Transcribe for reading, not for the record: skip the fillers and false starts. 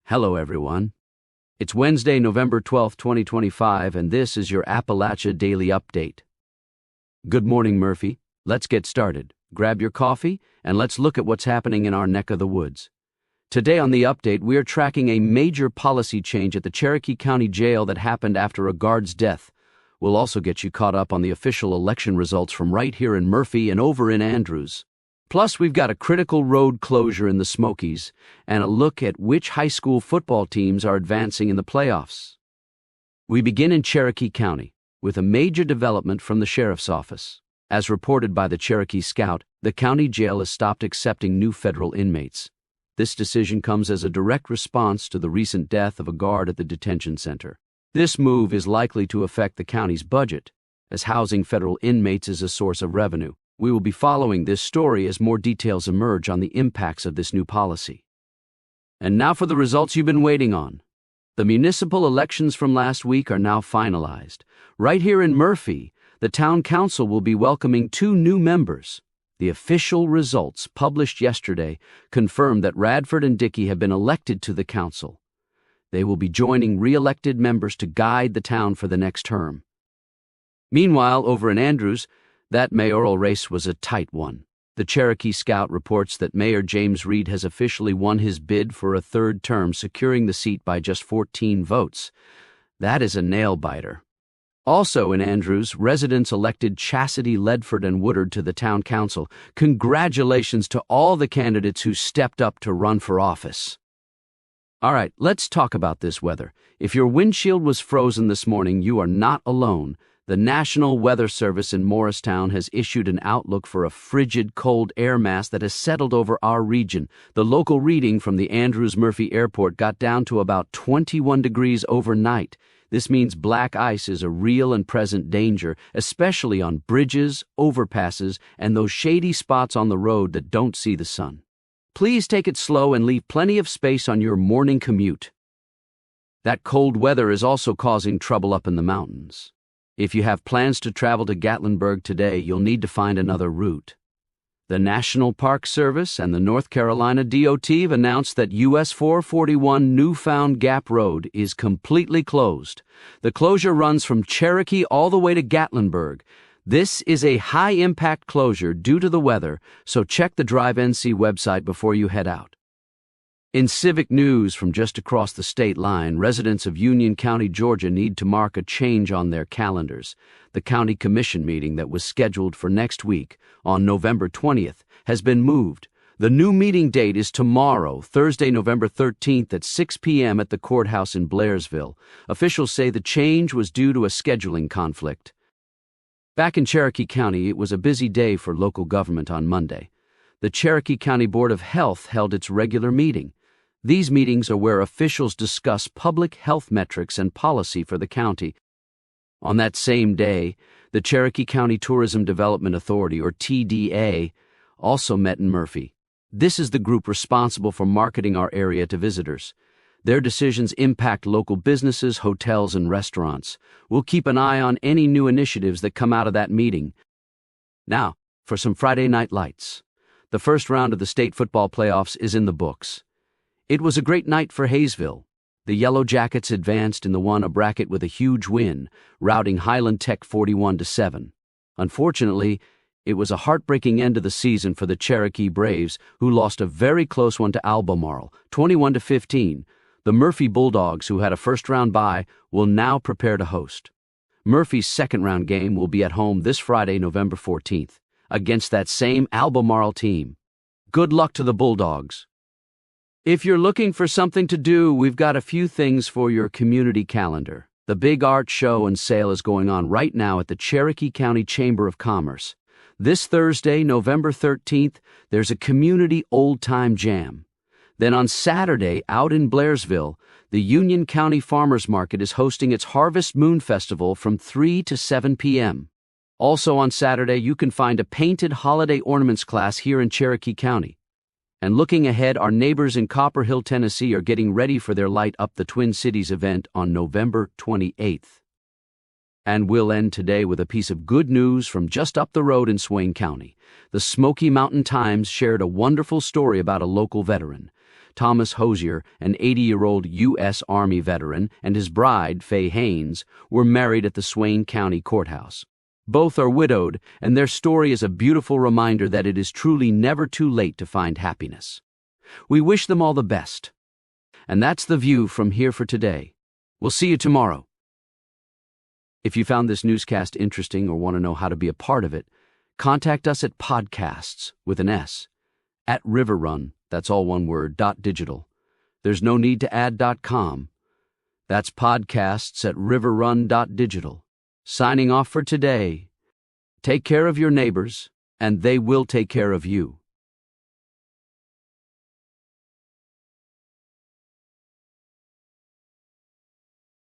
Hello, everyone. It's Wednesday, November 12th, 2025, and this is your Appalachia Daily Update. Good morning, Murphy. Let's get started. Grab your coffee, and let's look at what's happening in our neck of the woods. Today on the update, we are tracking a major policy change at the Cherokee County Jail that happened after a guard's death. We'll also get you caught up on the official election results from right here in Murphy and over in Andrews. Plus, we've got a critical road closure in the Smokies and a look at which high school football teams are advancing in the playoffs. We begin in Cherokee County with a major development from the sheriff's office. As reported by the Cherokee Scout, the county jail has stopped accepting new federal inmates. This decision comes as a direct response to the recent death of a guard at the detention center. This move is likely to affect the county's budget, as housing federal inmates is a source of revenue. We will be following this story as more details emerge on the impacts of this new policy. And now for the results you've been waiting on. The municipal elections from last week are now finalized. Right here in Murphy, the town council will be welcoming 2 new members. The official results published yesterday confirm that Radford and Dickey have been elected to the council. They will be joining re-elected members to guide the town for the next term. Meanwhile, over in Andrews, that mayoral race was a tight one. The Cherokee Scout reports that Mayor James Reed has officially won his bid for a 3rd term, securing the seat by just 14 votes. That is a nail-biter. Also in Andrews, residents elected Chastity, Ledford, and Woodard to the town council. Congratulations to all the candidates who stepped up to run for office. All right, let's talk about this weather. If your windshield was frozen this morning, you are not alone. The National Weather Service in Morristown has issued an outlook for a frigid, cold air mass that has settled over our region. The local reading from the Andrews-Murphy Airport got down to about 21 degrees overnight. This means black ice is a real and present danger, especially on bridges, overpasses, and those shady spots on the road that don't see the sun. Please take it slow and leave plenty of space on your morning commute. That cold weather is also causing trouble up in the mountains. If you have plans to travel to Gatlinburg today, you'll need to find another route. The National Park Service and the North Carolina DOT have announced that US 441 Newfound Gap Road is completely closed. The closure runs from Cherokee all the way to Gatlinburg. This is a high-impact closure due to the weather, so check the Drive NC website before you head out. In civic news from just across the state line, residents of Union County, Georgia need to mark a change on their calendars. The county commission meeting that was scheduled for next week, on November 20th, has been moved. The new meeting date is tomorrow, Thursday, November 13th at 6 p.m. at the courthouse in Blairsville. Officials say the change was due to a scheduling conflict. Back in Cherokee County, it was a busy day for local government on Monday. The Cherokee County Board of Health held its regular meeting. These meetings are where officials discuss public health metrics and policy for the county. On that same day, the Cherokee County Tourism Development Authority, or TDA, also met in Murphy. This is the group responsible for marketing our area to visitors. Their decisions impact local businesses, hotels, and restaurants. We'll keep an eye on any new initiatives that come out of that meeting. Now, for some Friday night lights. The first round of the state football playoffs is in the books. It was a great night for Hayesville. The Yellow Jackets advanced in the 1A bracket with a huge win, routing Highland Tech 41-7. Unfortunately, it was a heartbreaking end of the season for the Cherokee Braves, who lost a very close one to Albemarle, 21-15. The Murphy Bulldogs, who had a first-round bye, will now prepare to host. Murphy's second-round game will be at home this Friday, November 14th, against that same Albemarle team. Good luck to the Bulldogs. If you're looking for something to do, we've got a few things for your community calendar. The big art show and sale is going on right now at the Cherokee County Chamber of Commerce. This Thursday, November 13th, there's a community old-time jam. Then on Saturday, out in Blairsville, the Union County Farmers Market is hosting its Harvest Moon Festival from 3 to 7 p.m. Also on Saturday, you can find a painted holiday ornaments class here in Cherokee County. And looking ahead, our neighbors in Copper Hill, Tennessee are getting ready for their Light Up the Twin Cities event on November 28th. And we'll end today with a piece of good news from just up the road in Swain County. The Smoky Mountain Times shared a wonderful story about a local veteran. Thomas Hosier, an 80-year-old U.S. Army veteran, and his bride, Faye Haynes, were married at the Swain County Courthouse. Both are widowed, and their story is a beautiful reminder that it is truly never too late to find happiness. We wish them all the best. And that's the view from here for today. We'll see you tomorrow. If you found this newscast interesting or want to know how to be a part of it, contact us at podcasts, with an S, at Riverrun, that's all one word, .digital. There's no need to add .com. That's podcasts at riverrun.digital. Signing off for today. Take care of your neighbors, and they will take care of you.